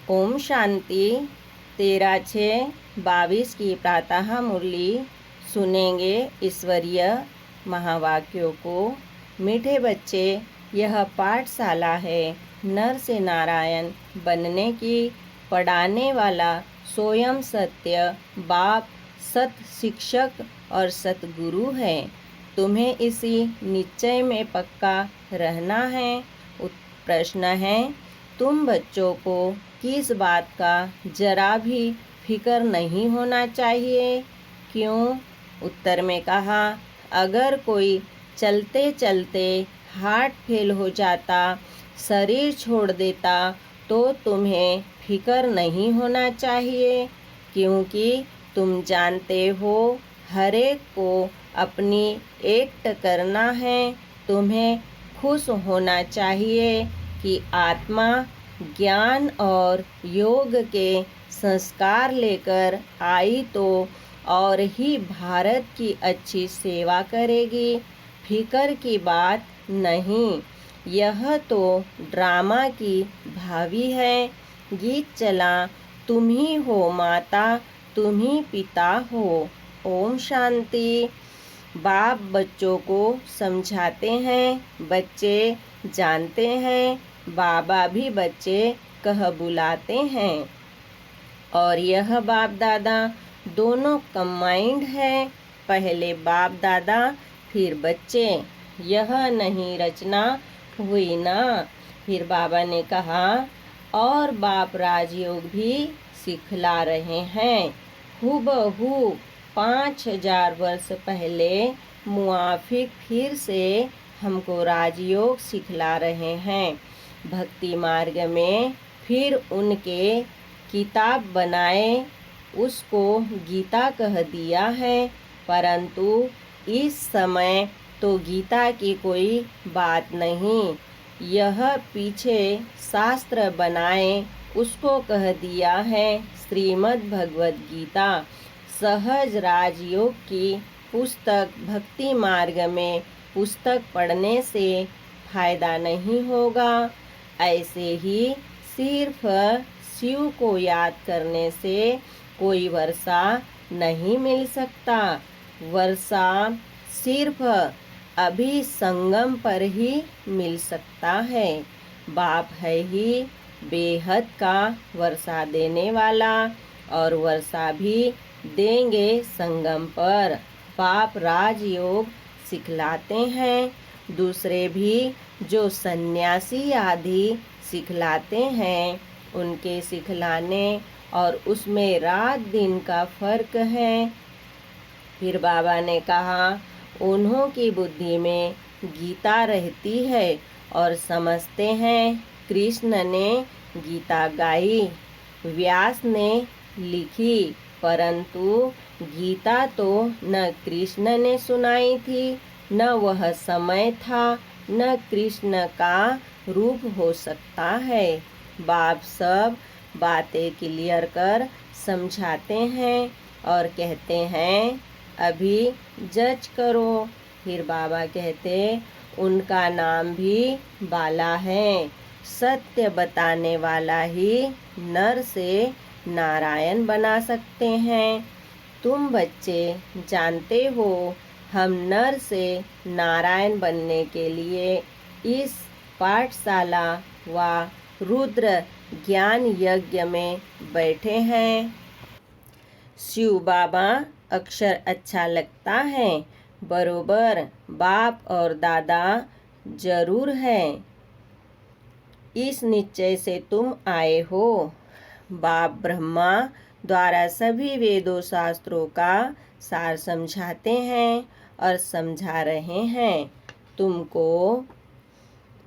ओम शांति। 13/6/22 की प्रातः मुरली सुनेंगे ईश्वरीय महावाक्यों को। मीठे बच्चे, यह पाठशाला है नर से नारायण बनने की। पढ़ाने वाला स्वयं सत्य बाप, सत शिक्षक और सतगुरु है। तुम्हें इसी निश्चय में पक्का रहना है। प्रश्न है, तुम बच्चों को किस बात का जरा भी फिक्र नहीं होना चाहिए? क्यों? उत्तर में कहा, अगर कोई चलते चलते हार्ट फेल हो जाता, शरीर छोड़ देता, तो तुम्हें फिक्र नहीं होना चाहिए, क्योंकि तुम जानते हो हर एक को अपनी एक्ट करना है। तुम्हें खुश होना चाहिए कि आत्मा ज्ञान और योग के संस्कार लेकर आई तो और ही भारत की अच्छी सेवा करेगी। फिक्र की बात नहीं, यह तो ड्रामा की भावी है। गीत चला, तुम ही हो माता, तुम ही पिता हो। ओम शांति। बाप बच्चों को समझाते हैं, बच्चे जानते हैं, बाबा भी बच्चे कह बुलाते हैं। और यह बाप दादा दोनों कंबाइंड है। पहले बाप दादा फिर बच्चे, यह नहीं रचना हुई ना। फिर बाबा ने कहा, और बाप राजयोग भी सिखला रहे हैं। हूबहू 5000 वर्ष पहले मुआफिक फिर से हमको राजयोग सिखला रहे हैं। भक्ति मार्ग में फिर उनके किताब बनाए, उसको गीता कह दिया है। परंतु इस समय तो गीता की कोई बात नहीं। यह पीछे शास्त्र बनाए, उसको कह दिया है श्रीमद् भगवद गीता। सहज राजयोग की पुस्तक भक्ति मार्ग में पुस्तक पढ़ने से फायदा नहीं होगा। ऐसे ही सिर्फ शिव को याद करने से कोई वर्षा नहीं मिल सकता। वर्षा सिर्फ अभी संगम पर ही मिल सकता है। बाप है ही बेहद का वर्षा देने वाला, और वर्षा भी देंगे संगम पर। बाप राजयोग सिखलाते हैं। दूसरे भी जो सन्यासी आदि सिखलाते हैं, उनके सिखलाने और उसमें रात दिन का फर्क है। फिर बाबा ने कहा, उन्हों की बुद्धि में गीता रहती है और समझते हैं कृष्ण ने गीता गाई, व्यास ने लिखी, परंतु गीता तो न कृष्ण ने सुनाई थी, न वह समय था, न कृष्ण का रूप हो सकता है। बाप सब बातें क्लियर कर समझाते हैं और कहते हैं, अभी जज करो। फिर बाबा कहते, उनका नाम भी बाला है। सत्य बताने वाला ही नर से नारायण बना सकते हैं। तुम बच्चे जानते हो, हम नर से नारायण बनने के लिए इस पाठशाला व रुद्र ज्ञान यज्ञ में बैठे हैं। शिव बाबा अक्षर अच्छा लगता है, बरोबर बाप और दादा जरूर है। इस निश्चय से तुम आए हो। बाप ब्रह्मा द्वारा सभी वेदों शास्त्रों का सार समझाते हैं और समझा रहे हैं तुमको।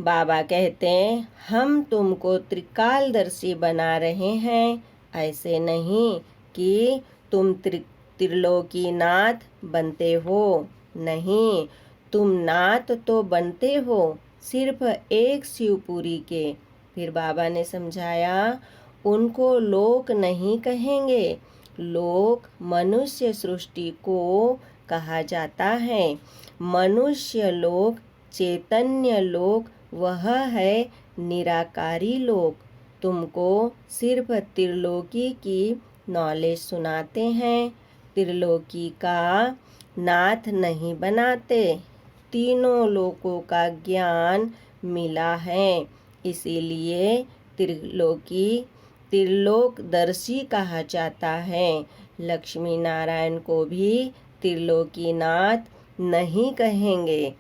बाबा कहते हैं, हम तुमको त्रिकालदर्शी बना रहे हैं। ऐसे नहीं कि तुम त्रिलोकीनाथ बनते हो, नहीं, तुम नाथ तो बनते हो सिर्फ एक शिवपुरी के। फिर बाबा ने समझाया, उनको लोक नहीं कहेंगे, लोक मनुष्य सृष्टि को कहा जाता है। मनुष्य लोक, चैतन्य लोक वह है निराकारी लोक। तुमको सिर्फ त्रिलोकी की नॉलेज सुनाते हैं, त्रिलोकी का नाथ नहीं बनाते। तीनों लोकों का ज्ञान मिला है, इसीलिए त्रिलोकदर्शी कहा जाता है। लक्ष्मी नारायण को भी त्रिलोकीनाथ नहीं कहेंगे,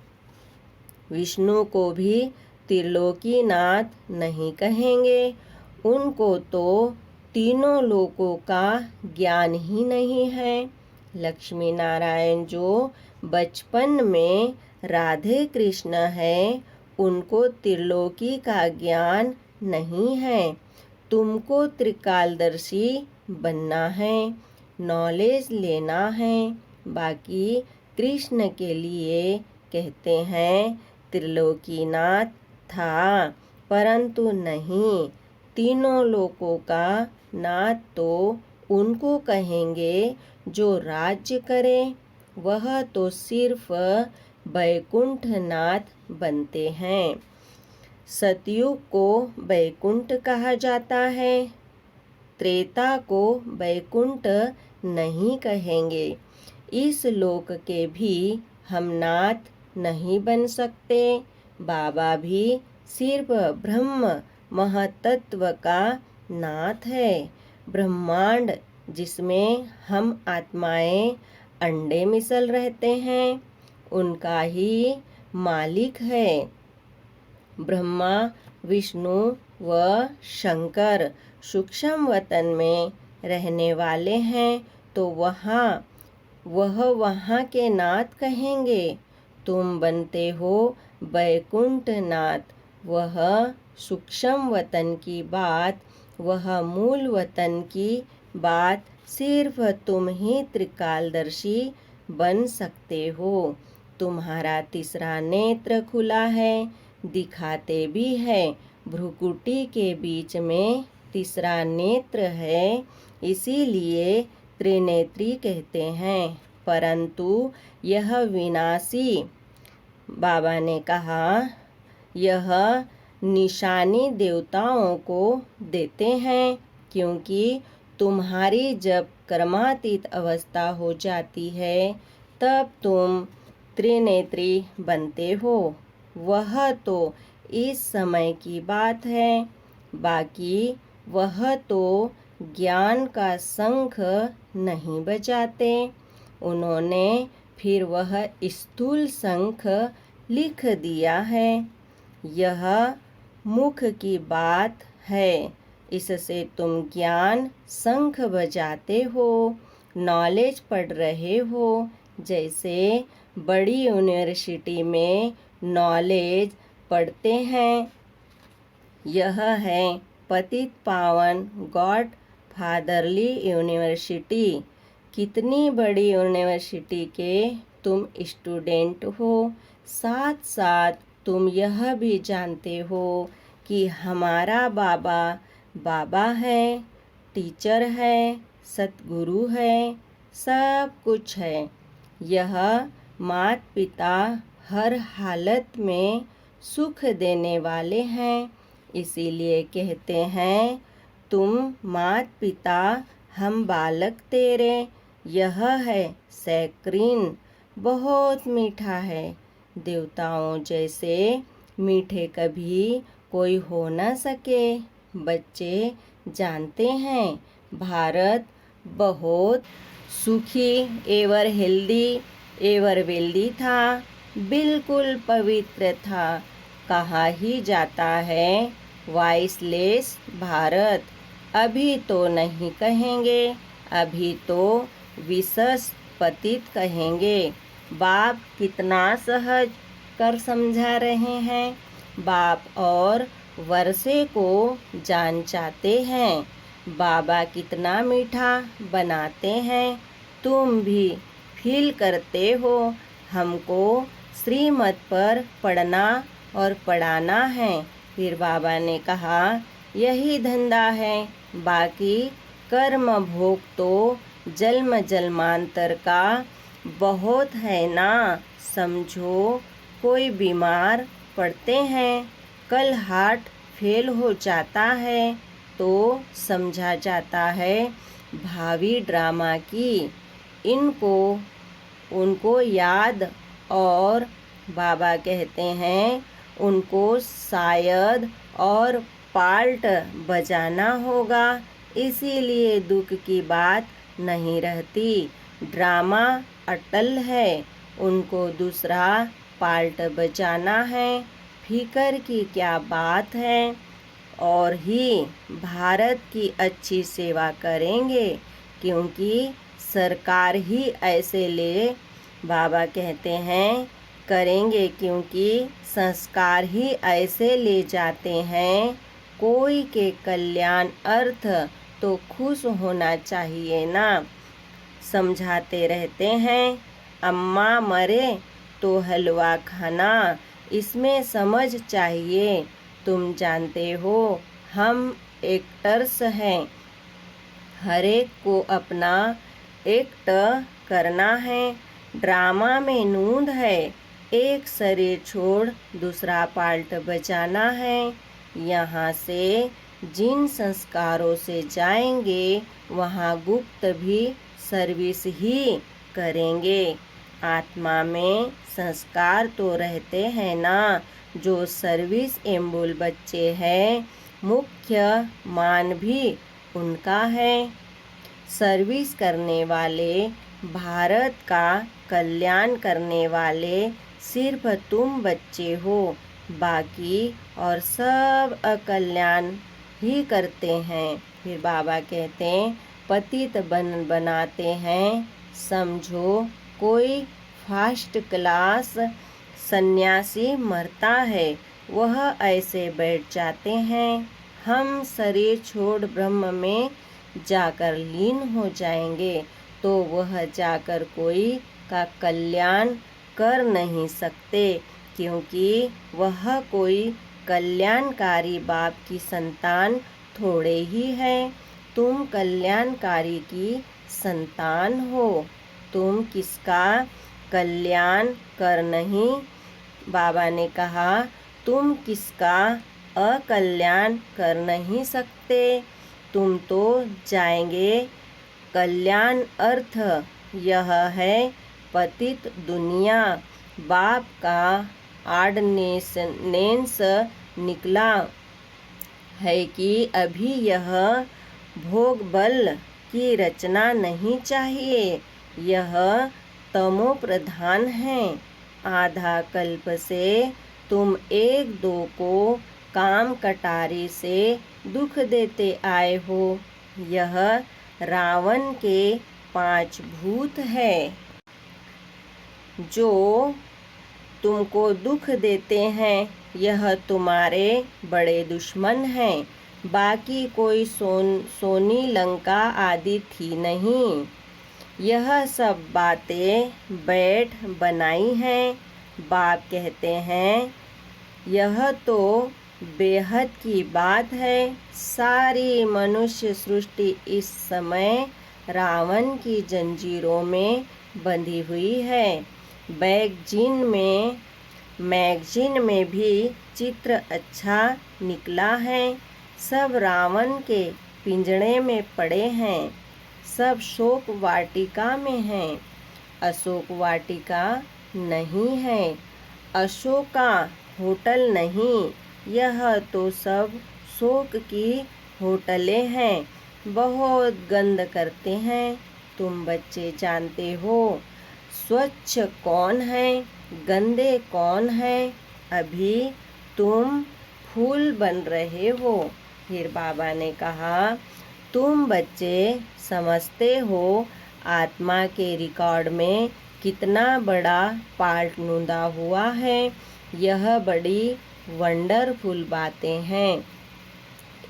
विष्णु को भी त्रिलोकीनाथ नहीं कहेंगे। उनको तो तीनों लोकों का ज्ञान ही नहीं है। लक्ष्मी नारायण जो बचपन में राधे कृष्ण है, उनको त्रिलोकी का ज्ञान नहीं है। तुमको त्रिकालदर्शी बनना है, नॉलेज लेना है। बाकी कृष्ण के लिए कहते हैं त्रिलोकीनाथ था, परंतु नहीं, तीनों लोकों का नाथ तो उनको कहेंगे जो राज्य करे। वह तो सिर्फ वैकुंठनाथ बनते हैं। सतयुग को वैकुंठ कहा जाता है, त्रेता को वैकुंठ नहीं कहेंगे। इस लोक के भी हम नाथ नहीं बन सकते। बाबा भी सिर्फ ब्रह्म महतत्व का नाथ है। ब्रह्मांड जिसमें हम आत्माएं अंडे मिसल रहते हैं, उनका ही मालिक है। ब्रह्मा विष्णु व शंकर सूक्ष्म वतन में रहने वाले हैं, तो वह वहाँ के नाथ कहेंगे। तुम बनते हो वैकुंठ नाथ। वह सूक्ष्म वतन की बात, वह मूल वतन की बात सिर्फ तुम ही त्रिकालदर्शी बन सकते हो। तुम्हारा तीसरा नेत्र खुला है, दिखाते भी है। भ्रुकुटी के बीच में तीसरा नेत्र है, इसीलिए त्रिनेत्री कहते हैं। परंतु यह विनाशी, बाबा ने कहा, यह निशानी देवताओं को देते हैं, क्योंकि तुम्हारी जब कर्मातीत अवस्था हो जाती है, तब तुम त्रिनेत्री बनते हो। वह तो इस समय की बात है। बाकी वह तो ज्ञान का शंख नहीं बजाते। उन्होंने फिर वह स्थूल शंख लिख दिया है। यह मुख की बात है, इससे तुम ज्ञान शंख बजाते हो, नॉलेज पढ़ रहे हो। जैसे बड़ी यूनिवर्सिटी में नॉलेज पढ़ते हैं। यह है पतित पावन गॉड फादरली यूनिवर्सिटी। कितनी बड़ी यूनिवर्सिटी के तुम स्टूडेंट हो। साथ साथ तुम यह भी जानते हो कि हमारा बाबा है, टीचर है, सतगुरु है, सब कुछ है। यह माता पिता हर हालत में सुख देने वाले हैं, इसीलिए कहते हैं तुम माता पिता, हम बालक तेरे। यह है सैक्रीन, बहुत मीठा है। देवताओं जैसे मीठे कभी कोई हो न सके। बच्चे जानते हैं भारत बहुत सुखी एवर हेल्दी एवर वेल्दी था, बिल्कुल पवित्र था। कहा ही जाता है वाइसलेस भारत। अभी तो नहीं कहेंगे, अभी तो विशेष पतित कहेंगे। बाप कितना सहज कर समझा रहे हैं। बाप और वर्षे को जान चाहते हैं। बाबा कितना मीठा बनाते हैं, तुम भी फील करते हो। हमको श्रीमत पर पढ़ना और पढ़ाना है। फिर बाबा ने कहा यही धंधा है, बाकी कर्म भोग तो जन्म जन्मांतर का बहुत है ना। समझो कोई बीमार पड़ते हैं, कल हार्ट फेल हो जाता है, तो समझा जाता है भावी ड्रामा की। इनको उनको याद और बाबा कहते हैं उनको शायद और पार्ट बजाना होगा, इसीलिए दुख की बात नहीं रहती। ड्रामा अटल है, उनको दूसरा पार्ट बजाना है, फिकर की क्या बात है। और ही भारत की अच्छी सेवा करेंगे, क्योंकि सरकार ही ऐसे ले बाबा कहते हैं करेंगे, क्योंकि संस्कार ही ऐसे ले जाते हैं। कोई के कल्याण अर्थ तो खुश होना चाहिए ना। समझाते रहते हैं अम्मा मरे तो हलवा खाना, इसमें समझ चाहिए। तुम जानते हो हम एक्टर्स हैं, हर एक को अपना एक्ट करना है। ड्रामा में नूंद है, एक शरीर छोड़ दूसरा पार्ट बजाना है। यहाँ से जिन संस्कारों से जाएंगे वहाँ गुप्त भी सर्विस ही करेंगे। आत्मा में संस्कार तो रहते हैं ना। जो सर्विस एम्बुल बच्चे हैं, मुख्य मान भी उनका है। सर्विस करने वाले, भारत का कल्याण करने वाले सिर्फ तुम बच्चे हो, बाकी और सब अकल्याण ही करते हैं। फिर बाबा कहते हैं पतित बनाते हैं। समझो कोई फर्स्ट क्लास सन्यासी मरता है, वह ऐसे बैठ जाते हैं। हम शरीर छोड़ ब्रह्म में जाकर लीन हो जाएंगे, तो वह जाकर कोई का कल्याण कर नहीं सकते, क्योंकि वह कोई कल्याणकारी बाप की संतान थोड़े ही है। तुम कल्याणकारी की संतान हो, तुम किसका कल्याण कर नहीं। बाबा ने कहा तुम किसका अकल्याण कर नहीं सकते, तुम तो जाएंगे। कल्याण अर्थ यह है पतित दुनिया। बाप का ऑर्डिनेंस निकला है कि अभी यह भोग बल की रचना नहीं चाहिए, यह तमो प्रधान है। आधा कल्प से तुम एक दो को काम कटारी से दुख देते आए हो। यह रावण के 5 भूत है जो तुमको दुख देते हैं, यह तुम्हारे बड़े दुश्मन हैं। बाकी कोई सोनी लंका आदि थी नहीं, यह सब बातें बैठ बनाई हैं। बाप कहते हैं यह तो बेहद की बात है। सारी मनुष्य सृष्टि इस समय रावण की जंजीरों में बंधी हुई है। मैगजीन में भी चित्र अच्छा निकला है। सब रावण के पिंजड़े में पड़े हैं, सब शोक वाटिका में हैं। अशोक वाटिका नहीं है, अशोका होटल नहीं, यह तो सब शोक की होटलें हैं। बहुत गंद करते हैं। तुम बच्चे जानते हो स्वच्छ कौन है, गंदे कौन है। अभी तुम फूल बन रहे हो। फिर बाबा ने कहा तुम बच्चे समझते हो आत्मा के रिकॉर्ड में कितना बड़ा पार्ट नूंदा हुआ है। यह बड़ी वंडरफुल बातें हैं।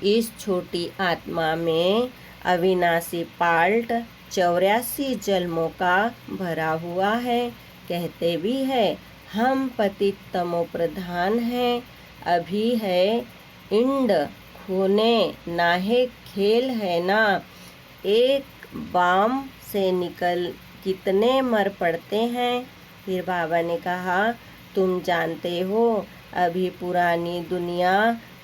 इस छोटी आत्मा में अविनाशी पार्ट 84 जन्मों का भरा हुआ है। कहते भी है हम पतित तमो प्रधान हैं। अभी है इंड खोने नाहे खेल है ना। एक बाम से निकल कितने मर पड़ते हैं। फिर बाबा ने कहा तुम जानते हो अभी पुरानी दुनिया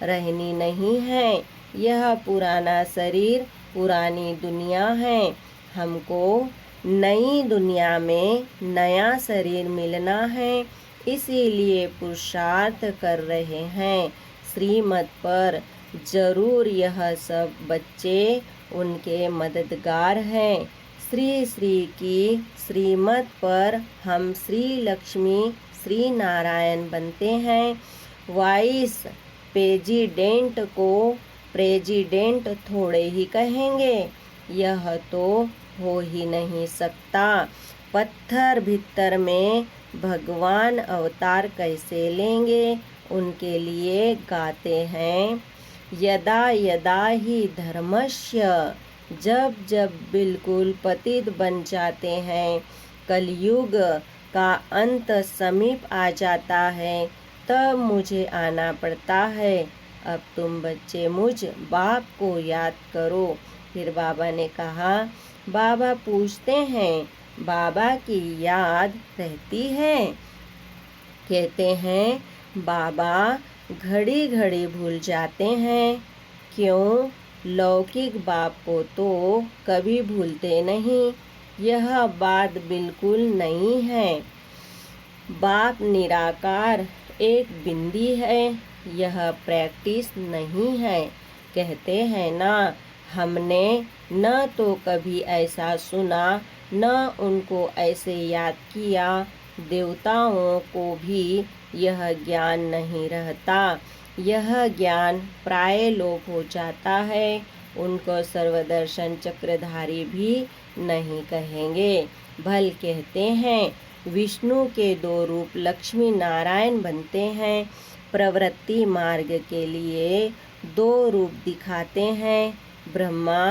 रहनी नहीं है, यह पुराना शरीर पुरानी दुनिया है। हमको नई दुनिया में नया शरीर मिलना है, इसीलिए पुरुषार्थ कर रहे हैं। श्रीमत पर जरूर यह सब बच्चे उनके मददगार हैं। श्री श्री की श्रीमत पर हम श्री लक्ष्मी श्री नारायण बनते हैं। वाइस प्रेसिडेंट को प्रेसिडेंट थोड़े ही कहेंगे, यह तो हो ही नहीं सकता। पत्थर भीतर में भगवान अवतार कैसे लेंगे, उनके लिए गाते हैं। यदा यदा ही धर्मस्य, जब जब बिल्कुल पतित बन जाते हैं, कलयुग का अंत समीप आ जाता है, तब मुझे आना पड़ता है। अब तुम बच्चे मुझ बाप को याद करो। फिर बाबा ने कहा, बाबा पूछते हैं, बाबा की याद रहती है? कहते हैं, बाबा घड़ी घड़ी भूल जाते हैं। क्यों? लौकिक बाप को तो कभी भूलते नहीं। यह बात बिल्कुल नहीं है। बाप निराकार एक बिंदी है, यह प्रैक्टिस नहीं है। कहते हैं ना, हमने न तो कभी ऐसा सुना, न उनको ऐसे याद किया। देवताओं को भी यह ज्ञान नहीं रहता। यह ज्ञान प्राय लोप हो जाता है। उनको सर्वदर्शन चक्रधारी भी नहीं कहेंगे। भल कहते हैं, विष्णु के 2 रूप लक्ष्मी नारायण बनते हैं। प्रवृत्ति मार्ग के लिए 2 रूप दिखाते हैं। ब्रह्मा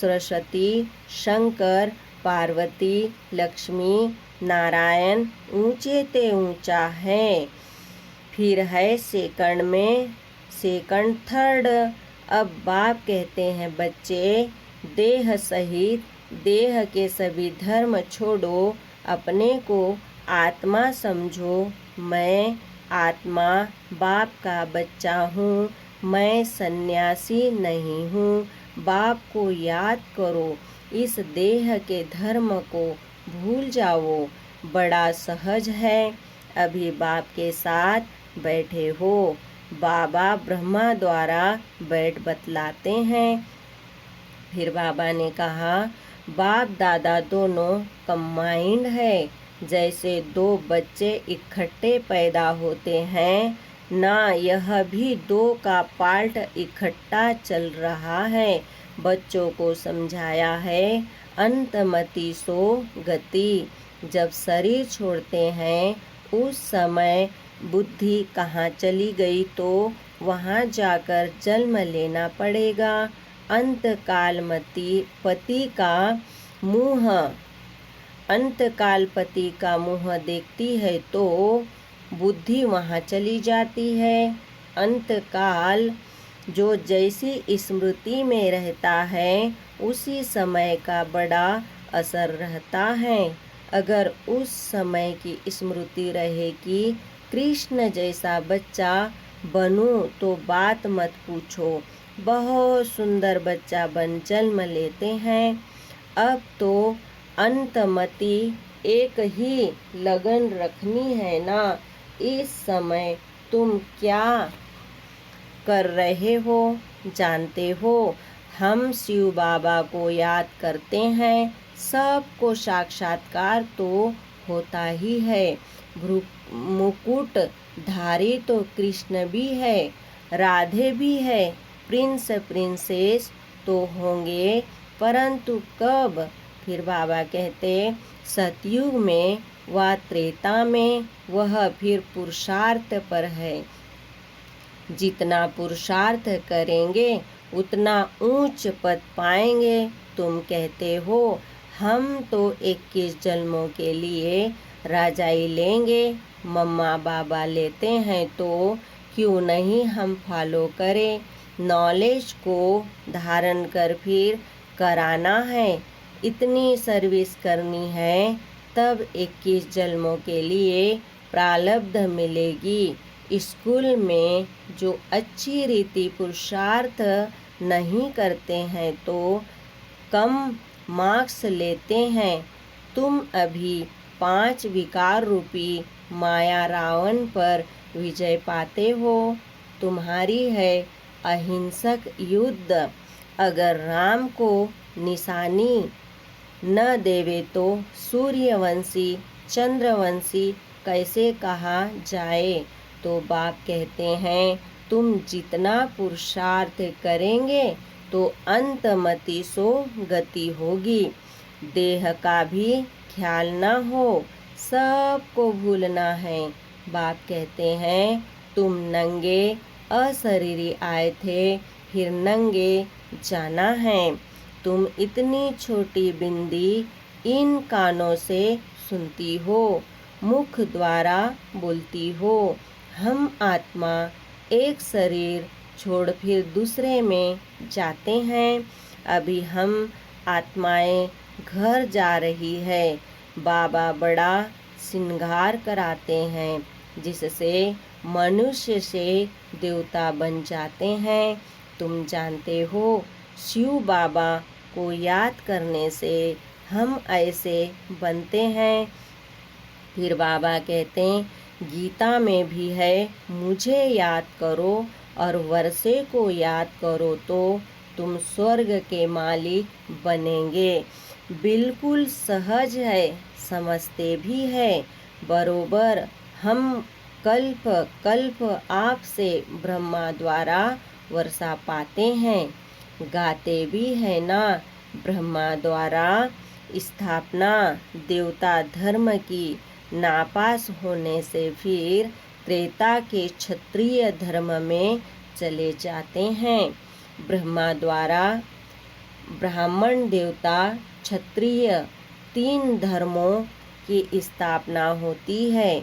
सरस्वती, शंकर पार्वती, लक्ष्मी नारायण ऊंचे ते ऊंचा है। फिर है सेकंड में सेकंड थर्ड। अब बाप कहते हैं, बच्चे देह सहित देह के सभी धर्म छोड़ो, अपने को आत्मा समझो। मैं आत्मा बाप का बच्चा हूँ, मैं सन्यासी नहीं हूँ। बाप को याद करो, इस देह के धर्म को भूल जाओ। बड़ा सहज है। अभी बाप के साथ बैठे हो। बाबा ब्रह्मा द्वारा बैठ बतलाते हैं। फिर बाबा ने कहा, बाप दादा दोनों कंबाइंड है। जैसे 2 बच्चे इकट्ठे पैदा होते हैं ना, यह भी 2 का पार्ट इकट्ठा चल रहा है। बच्चों को समझाया है, अंतमति सो गति। जब शरीर छोड़ते हैं, उस समय बुद्धि कहाँ चली गई, तो वहाँ जाकर जन्म लेना पड़ेगा। अंतकाल पति का मुँह अंतकाल पति का मुँह देखती है तो बुद्धि वहाँ चली जाती है। अंतकाल जो जैसी स्मृति में रहता है, उसी समय का बड़ा असर रहता है। अगर उस समय की स्मृति रहे कि कृष्ण जैसा बच्चा बनूं, तो बात मत पूछो, बहुत सुंदर बच्चा बन जन्म लेते हैं। अब तो अंतमति एक ही लगन रखनी है ना। इस समय तुम क्या कर रहे हो जानते हो? हम शिव बाबा को याद करते हैं। सबको साक्षात्कार तो होता ही है। मुकुट धारी तो कृष्ण भी है, राधे भी है, प्रिंस प्रिंसेस तो होंगे, परंतु कब? फिर बाबा कहते, सतयुग में व त्रेता में, वह फिर पुरुषार्थ पर है। जितना पुरुषार्थ करेंगे उतना ऊंच पद पाएंगे। तुम कहते हो हम तो 21 जन्मों के लिए राजाई लेंगे। मम्मा बाबा लेते हैं तो क्यों नहीं हम फॉलो करें। नॉलेज को धारण कर फिर कराना है। इतनी सर्विस करनी है, तब 21 जन्मों के लिए प्रारब्ध मिलेगी। स्कूल में जो अच्छी रीति पुरुषार्थ नहीं करते हैं तो कम मार्क्स लेते हैं। तुम अभी 5 विकार रूपी माया रावण पर विजय पाते हो। तुम्हारी है अहिंसक युद्ध। अगर राम को निशानी न देवे तो सूर्यवंशी चंद्रवंशी कैसे कहा जाए। तो बाप कहते हैं तुम जितना पुरुषार्थ करेंगे तो अंतमति सो गति होगी। देह का भी ख्याल न हो, सबको भूलना है। बाप कहते हैं तुम नंगे अशरीरी आए थे, फिर नंगे जाना है। तुम इतनी छोटी बिंदी इन कानों से सुनती हो, मुख द्वारा बोलती हो। हम आत्मा एक शरीर छोड़ फिर दूसरे में जाते हैं। अभी हम आत्माएं घर जा रही है। बाबा बड़ा श्रृंगार कराते हैं जिससे मनुष्य से देवता बन जाते हैं। तुम जानते हो शिव बाबा को याद करने से हम ऐसे बनते हैं। फिर बाबा कहते हैं गीता में भी है मुझे याद करो और वर्षे को याद करो तो तुम स्वर्ग के मालिक बनेंगे। बिल्कुल सहज है, समझते भी है बरोबर। हम कल्प कल्प आपसे ब्रह्मा द्वारा वर्षा पाते हैं। गाते भी है ना ब्रह्मा द्वारा स्थापना देवता धर्म की नापास होने से फिर त्रेता के क्षत्रिय धर्म में चले जाते हैं। ब्रह्मा द्वारा ब्राह्मण देवता क्षत्रिय 3 धर्मों की स्थापना होती है।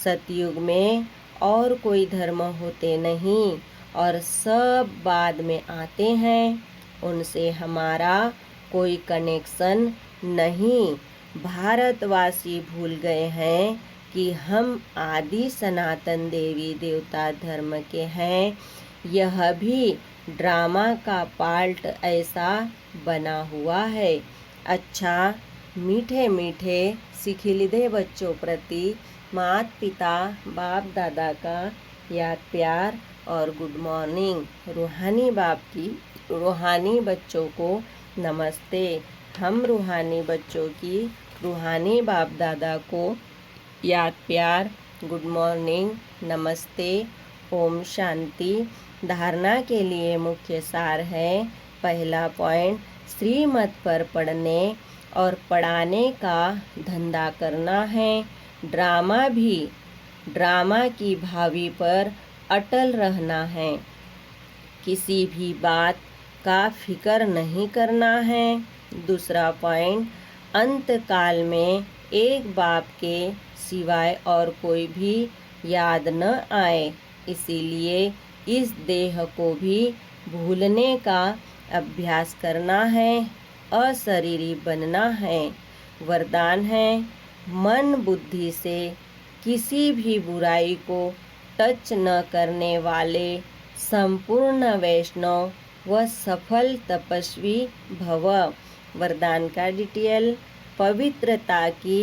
सतयुग में और कोई धर्म होते नहीं और सब बाद में आते हैं। उनसे हमारा कोई कनेक्शन नहीं। भारतवासी भूल गए हैं कि हम आदि सनातन देवी देवता धर्म के हैं। यह भी ड्रामा का पार्ट ऐसा बना हुआ है। अच्छा, मीठे मीठे सिखिलिदे बच्चों प्रति माता पिता बाप दादा का याद प्यार और गुड मॉर्निंग। रूहानी बाप की रूहानी बच्चों को नमस्ते। हम रूहानी बच्चों की रूहानी बाप दादा को याद प्यार गुड मॉर्निंग नमस्ते। ओम शांति। धारणा के लिए मुख्य सार है। पहला पॉइंट, श्रीमत पर पढ़ने और पढ़ाने का धंधा करना है। ड्रामा की भावी पर अटल रहना है। किसी भी बात का फिक्र नहीं करना है। दूसरा पॉइंट, अंत काल में एक बाप के सिवाय और कोई भी याद न आए, इसीलिए इस देह को भी भूलने का अभ्यास करना है, अशरीरी बनना है। वरदान है, मन बुद्धि से किसी भी बुराई को टच न करने वाले संपूर्ण वैष्णव व सफल तपस्वी भव। वरदान का डिटेल, पवित्रता की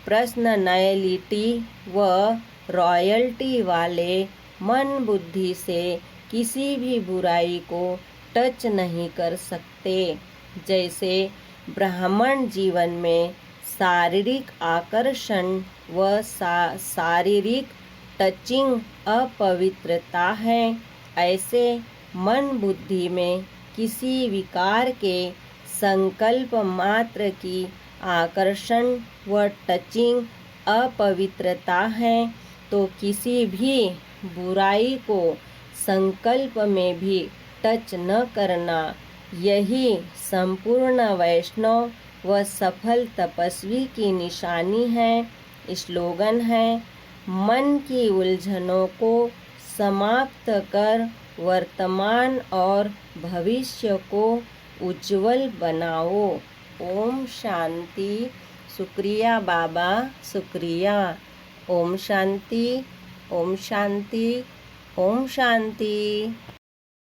पर्सनैलिटी व रॉयल्टी वाले मन बुद्धि से किसी भी बुराई को टच नहीं कर सकते। जैसे ब्राह्मण जीवन में शारीरिक आकर्षण व शारीरिक टचिंग अपवित्रता है, ऐसे मन बुद्धि में किसी विकार के संकल्प मात्र की आकर्षण व टचिंग अपवित्रता है। तो किसी भी बुराई को संकल्प में भी टच न करना, यही संपूर्ण वैष्णव व सफल तपस्वी की निशानी है। स्लोगन है, मन की उलझनों को समाप्त कर वर्तमान और भविष्य को उज्जवल बनाओ। ओम शांति। शुक्रिया बाबा, शुक्रिया। ओम शांति, ओम शांति, ओम शांति।